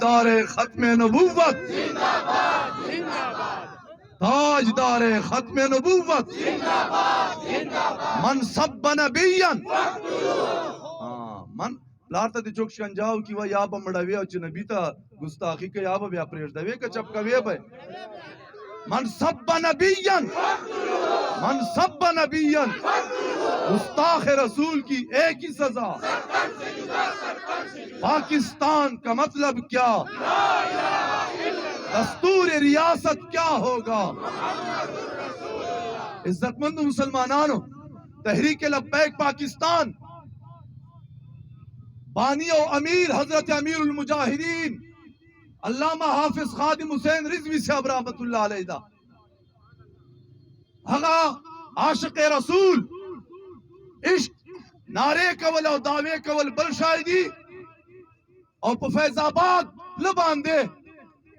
ताजदार खत्म नबूवत, ताजदार खत्म नबूवत, मन सब नबियन। मन लारता दी चोक शंजाव की वह याब मड़ावे और नबीता गुस्ताखी के याब व्या प्रेश दवे का चपका वे भाई मन सब नबियन, मन सब नबियन, गुस्ताख रसूल की एक ही सजा। पाकिस्तान का मतलब क्या, दस्तूर रियासत क्या होगा। इज्जतमंद मुसलमानों, तहरीक लब्बैक पाकिस्तान बानी और अमीर हजरत अमीरुल मुजाहिदीन अल्लामा हाफिज खादिम हुसैन रिजवी साहब रहमतुल्लाह अलैह दा हगा आशिक रसूल इश्क नारे कवल और दावे कवल बल शायदी और फैजाबाद लबांदे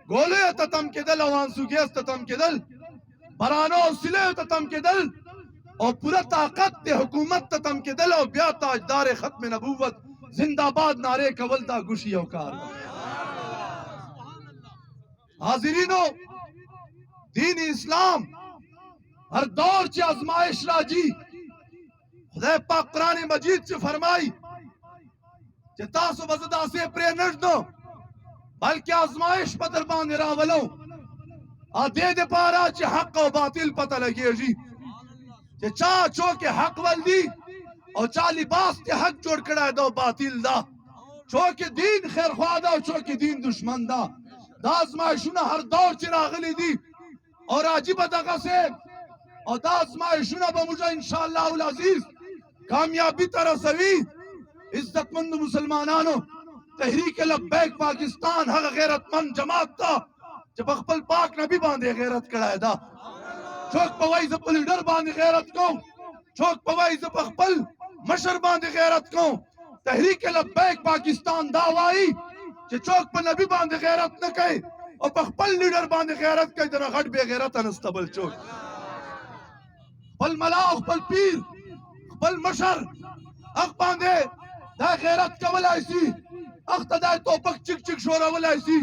गोले ततम के दल अवान सुगेस ततम के दल बरानो सिले ततम के दल और पूरा ताकत ते हुकूमत ततम के दल और ब्या ताजदार खत्म नबूवत जिंदाबाद नारे कवलता गुशी औकार। हाजिरीनो, दीन इस्लाम हर दौर च आजमाइश राजी। खुदा पाक कुरान मजीद से फरमाई कि तासु वजदा से प्रे नट दो बल्कि आजमाइश पतर बांध रावलो आदे दे पारा च हक और बातिल पता लगे जी कि चा चो के हक वल्दी और चा लिबास के हक जोड़ कड़ा दो बातिल दा चो के दीन खैर ख्वादा और चो के दीन दुश्मन दा दाजमाइशुना हर दौर च रागली दी और अजीब दगा से और दाजमाइशुना बमुजा इंशाअल्लाह उल अजीज कामयाबी तरह सवी। इज्जतमंद मुसलमानों, तहरीक लब्बैक पाकिस्तान हक गैरतमंद जमात था जब अकबल पाक नबी बांधे गैरत कड़ाए दा चौक पवाई जब लीडर बांधे गैरत को चौक पवाई जब अकबल मशर बांधे गैरत को तहरीक लब्बैक पाकिस्तान दावाई कि चौक पर नबी बांधे गैरत न कहे और अकबल लीडर बांधे गैरत कहे जना घट बे गैरत अनस्तबल चौक पल मला अकबल पीर पल मशर अक बांधे दा गैरत कवल ऐसी अख्तदाय तोपक चिक चिक शोरा वल ऐसी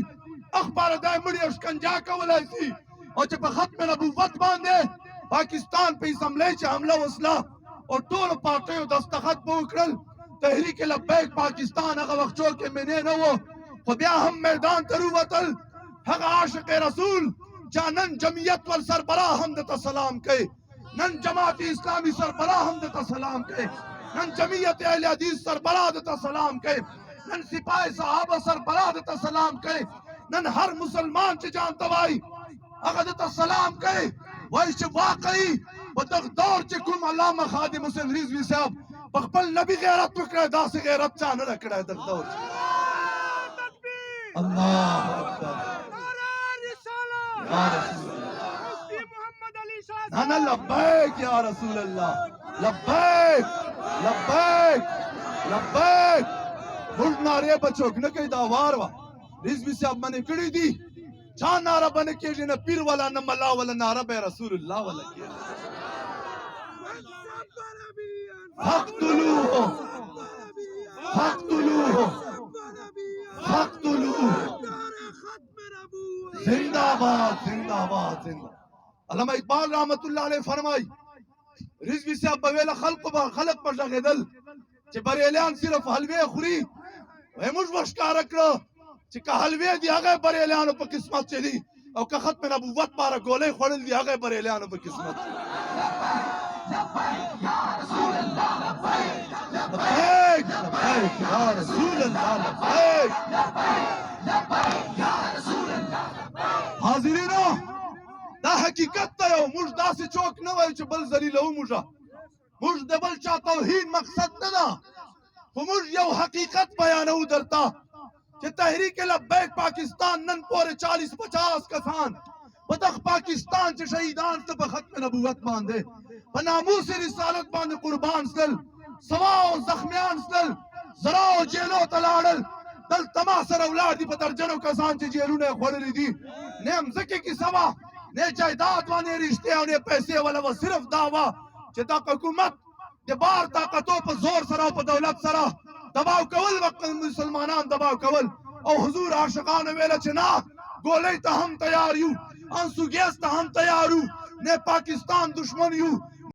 अखबार दाय मुड़ी उस्कंजा कवल ऐसी और जब खत्म नबूवत बांधे पाकिस्तान पे इस हमले से हमला वसला और टोल पाटे दस्तखत बोकरल तहरीक लब्बैक पाकिस्तान अगर वक्चो के मैंने न वो खुदा हम मैदान तरुवतल हक आशिक रसूल जानन जमियत वल सरबरा हमद सलाम के नन जमात इस्लामी सरबरा हमद सलाम के नन जमियत अहले हदीस सरबरा देता सलाम के नन सिपाही साहब सरबरा देता सलाम के नन हर मुसलमान से जान तवाई अगर देता सलाम के वैसे वाकई बतख दौर से कुम अल्लामा खादिम हुसैन रिजवी साहब बखबल नबी गैरत पकड़ा दास गैरत चान रखड़ा है दौर अल्लाह अल्लाह लब्बैक या रसूल अल्लाह लब्बैक लब्बैक लब्बैक मुझ नारे बचोक न कई दावार वा रिजवी से अब मैंने कड़ी दी चार नारा बने के जिन्हें पीर वाला न मल्ला वाला नारा बे रसूलुल्लाह वाला किया फक्तुलूहु फक्तुलूहु फक्तुलूहु जिंदाबाद जिंदाबाद जिंदाबाद। अल्लामा इकबाल रहमतुल्लाह अलैह फरमाई रिजवी से अब बवेला खल्क पर जगदल che barelan sirf halve khuri ve muj bashkar kro che ka halve di age barelan pe qismat chedi au ka khatm nabuwat para gole khoril di age barelan pe qismat labbaik labbaik ya rasulullah labbaik labbaik ya rasulullah hazirino da hakikat ta yo muj da se chok na way che bal zalila muja मुझ दबल चा तौहीद मकसद न दा मुझ यो हकीकत बयानऊ दरता कि तहरीक लब्बैक Pakistan none पूरे 40-50 कसान बदख पाकिस्तान से शहीदान से खत्म नबूवत बांधे बनामूस रिसालत बांधे कुर्बान सल सवाओ जख्मियान सल जराओ जेलो तलाड़ल दल तमासर औलाद दी पतरजनो कसान से जेलू ने खोली दी ने हम जके की सवा ने जायदाद वाने रिश्ते और पैसे वाला वो सिर्फ दावा चेता हुकूमत के बार ताकतों पर जोर सरा पर दौलत सरा दबाव कवल वक्त मुसलमानान दबाव कवल और हुजूर आशिकान वेला चना गोले ता हम तैयार यू अंसु गेस ता हम तैयार यू ने पाकिस्तान दुश्मन यू